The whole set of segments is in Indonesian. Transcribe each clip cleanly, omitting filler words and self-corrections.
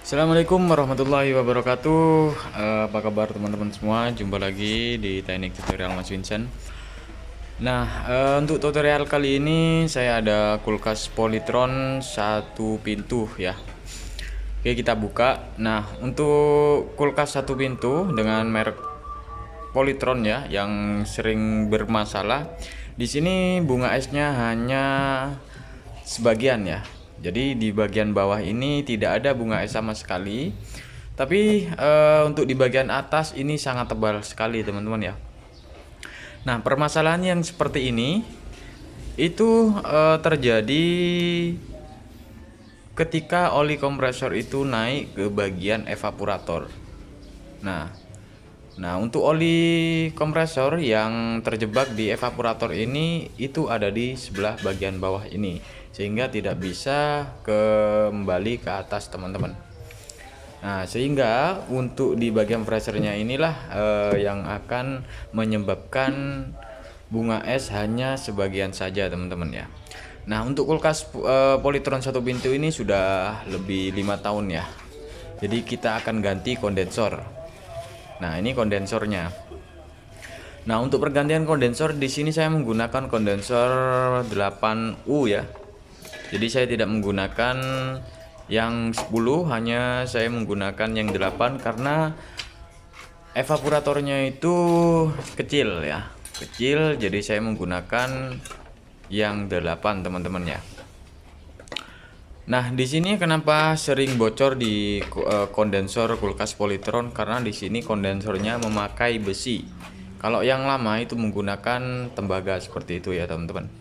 Assalamualaikum warahmatullahi wabarakatuh. Apa kabar teman-teman semua? Jumpa lagi di teknik tutorial Mas Vincent. Nah, untuk tutorial kali ini saya ada kulkas Polytron satu pintu ya. Oke, kita buka. Nah, untuk kulkas satu pintu dengan merek Polytron ya, yang sering bermasalah. Di sini bunga esnya hanya sebagian ya. Jadi di bagian bawah ini tidak ada bunga es sama sekali. Tapi untuk di bagian atas ini sangat tebal sekali teman-teman ya. Nah, permasalahan yang seperti ini itu terjadi ketika oli kompresor itu naik ke bagian evaporator. Nah, untuk oli kompresor yang terjebak di evaporator ini itu ada di sebelah bagian bawah ini, sehingga tidak bisa kembali ke atas teman-teman. Nah, sehingga untuk di bagian pressernya inilah yang akan menyebabkan bunga es hanya sebagian saja teman-teman ya. Nah, untuk kulkas Polytron satu pintu ini sudah lebih 5 tahun ya. Jadi kita akan ganti kondensor. Nah, ini kondensornya. Nah, untuk pergantian kondensor di sini saya menggunakan kondensor 8U ya. Jadi saya tidak menggunakan yang 10, hanya saya menggunakan yang 8 karena evaporatornya itu kecil ya. Kecil, jadi saya menggunakan yang 8 teman-teman ya. Nah, di sini kenapa sering bocor di kondensor kulkas Polytron, karena di sini kondensornya memakai besi. Kalau yang lama itu menggunakan tembaga seperti itu ya, teman-teman.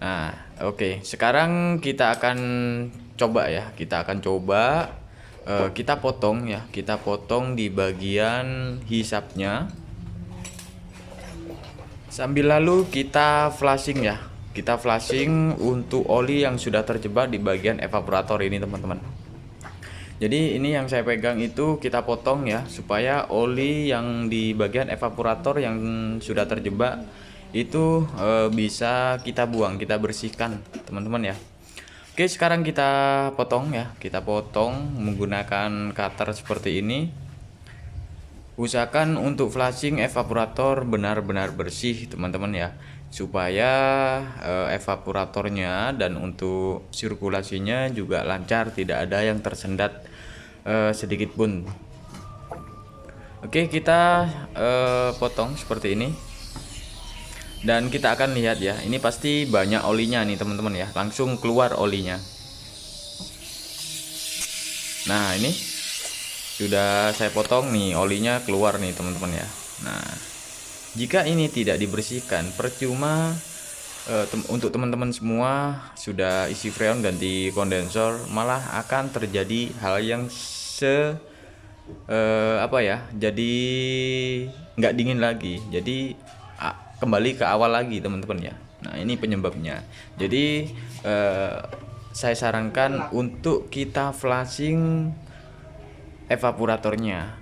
Nah, oke. Sekarang kita akan coba ya. Kita akan coba kita potong ya. Kita potong di bagian hisapnya. Sambil lalu kita flashing ya. Kita flashing untuk oli yang sudah terjebak di bagian evaporator ini teman-teman. Jadi ini yang saya pegang itu kita potong ya, supaya oli yang di bagian evaporator yang sudah terjebak itu bisa kita buang, kita bersihkan teman-teman ya. Oke, sekarang kita potong ya. Kita potong menggunakan cutter seperti ini. Usahakan untuk flashing evaporator benar-benar bersih teman-teman ya, supaya evaporatornya dan untuk sirkulasinya juga lancar, tidak ada yang tersendat sedikit pun. Oke, kita potong seperti ini dan kita akan lihat ya, ini pasti banyak olinya nih teman-teman ya, langsung keluar olinya. Nah, ini sudah saya potong nih, olinya keluar nih teman-teman ya. Nah, jika ini tidak dibersihkan percuma. Untuk teman-teman semua sudah isi freon ganti kondensor, malah akan terjadi hal yang jadi nggak dingin lagi, jadi kembali ke awal lagi teman-teman ya. Nah, ini penyebabnya. Jadi saya sarankan untuk kita flashing evaporatornya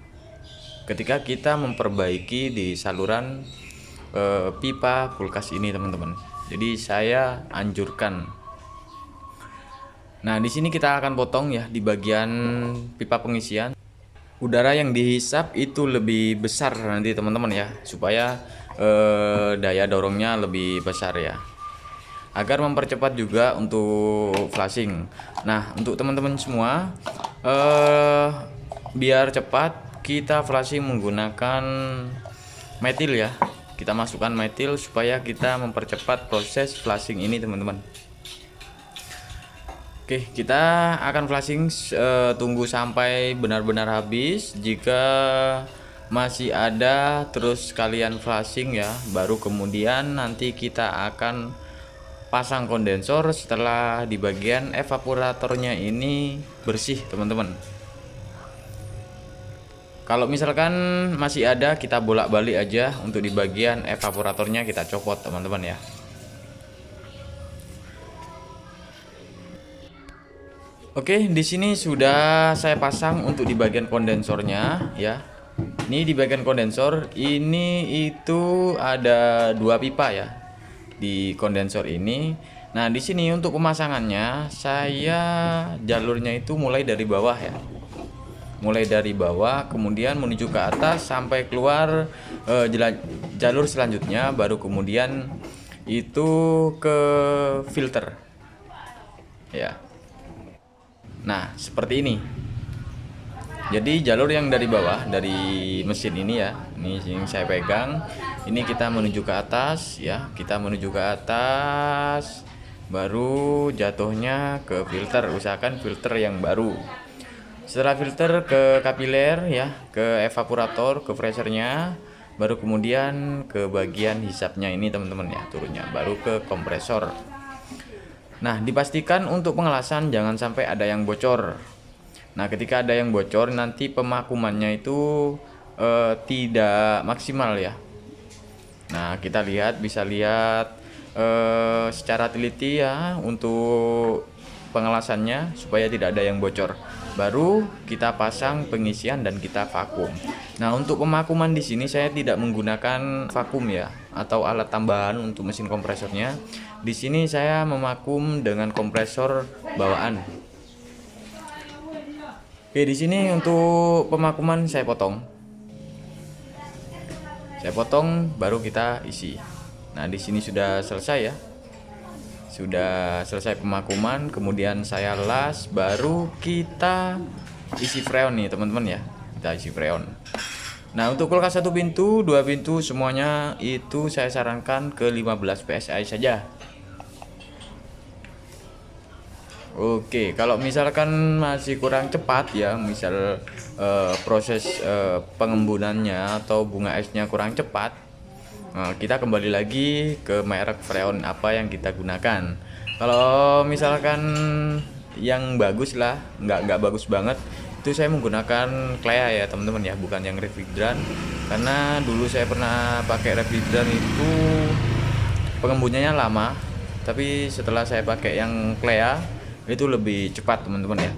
ketika kita memperbaiki di saluran pipa kulkas ini teman-teman. Jadi saya anjurkan. Nah, di sini kita akan potong ya di bagian pipa pengisian. Udara yang dihisap itu lebih besar nanti teman-teman ya, supaya daya dorongnya lebih besar ya, agar mempercepat juga untuk flashing. Nah, untuk teman-teman semua biar cepat kita flashing menggunakan metil ya. Kita masukkan metil supaya kita mempercepat proses flashing ini teman-teman. Oke, kita akan flashing, tunggu sampai benar-benar habis. Jika masih ada, terus kalian flashing ya, baru kemudian nanti kita akan pasang kondensor setelah di bagian evaporatornya ini bersih teman-teman. Kalau misalkan masih ada, kita bolak-balik aja, untuk di bagian evaporatornya kita copot teman-teman ya. Oke, di sini sudah saya pasang untuk di bagian kondensornya ya. Ini di bagian kondensor ini itu ada 2 pipa ya di kondensor ini. Nah, di sini untuk pemasangannya saya jalurnya itu mulai dari bawah ya. Mulai dari bawah kemudian menuju ke atas sampai keluar jalur selanjutnya, baru kemudian itu ke filter. Ya. Nah, seperti ini. Jadi jalur yang dari bawah dari mesin ini ya, ini yang saya pegang, ini kita menuju ke atas ya, kita menuju ke atas, baru jatuhnya ke filter, usahakan filter yang baru. Setelah filter ke kapiler ya, ke evaporator, ke fresernya, baru kemudian ke bagian hisapnya ini teman-teman ya, turunnya, baru ke kompresor. Nah, dipastikan untuk pengelasan jangan sampai ada yang bocor. Nah, ketika ada yang bocor nanti pemakumannya itu tidak maksimal ya. Nah, kita bisa lihat secara teliti ya untuk pengelasannya supaya tidak ada yang bocor. Baru kita pasang pengisian dan kita vakum. Nah, untuk pemakuman di sini saya tidak menggunakan vakum ya atau alat tambahan untuk mesin kompresornya. Di sini saya memakum dengan kompresor bawaan. Oke, di sini untuk pemakuman saya potong. Saya potong baru kita isi. Nah, di sini sudah selesai ya. Sudah selesai pemakuman, kemudian saya las, baru kita isi freon nih teman-teman ya. Kita isi freon. Nah, untuk kulkas 1 pintu, 2 pintu semuanya itu saya sarankan ke 15 PSI saja. Oke, kalau misalkan masih kurang cepat ya, misal proses pengembunannya atau bunga esnya kurang cepat, kita kembali lagi ke merek freon apa yang kita gunakan. Kalau misalkan yang bagus lah, nggak bagus banget, itu saya menggunakan Clea ya teman-teman ya, bukan yang refrigeran. Karena dulu saya pernah pakai refrigeran itu pengembunannya lama, tapi setelah saya pakai yang Clea itu lebih cepat teman-teman ya.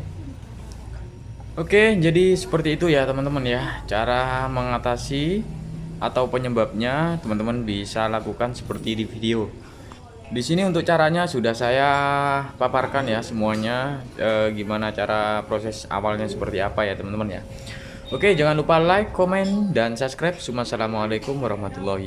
Oke, jadi seperti itu ya teman-teman ya, cara mengatasi atau penyebabnya teman-teman bisa lakukan seperti di video. Di sini untuk caranya sudah saya paparkan ya semuanya, gimana cara proses awalnya seperti apa ya teman-teman ya. Oke, jangan lupa like, komen, dan subscribe. Assalamualaikum warahmatullahi wabarakatuh.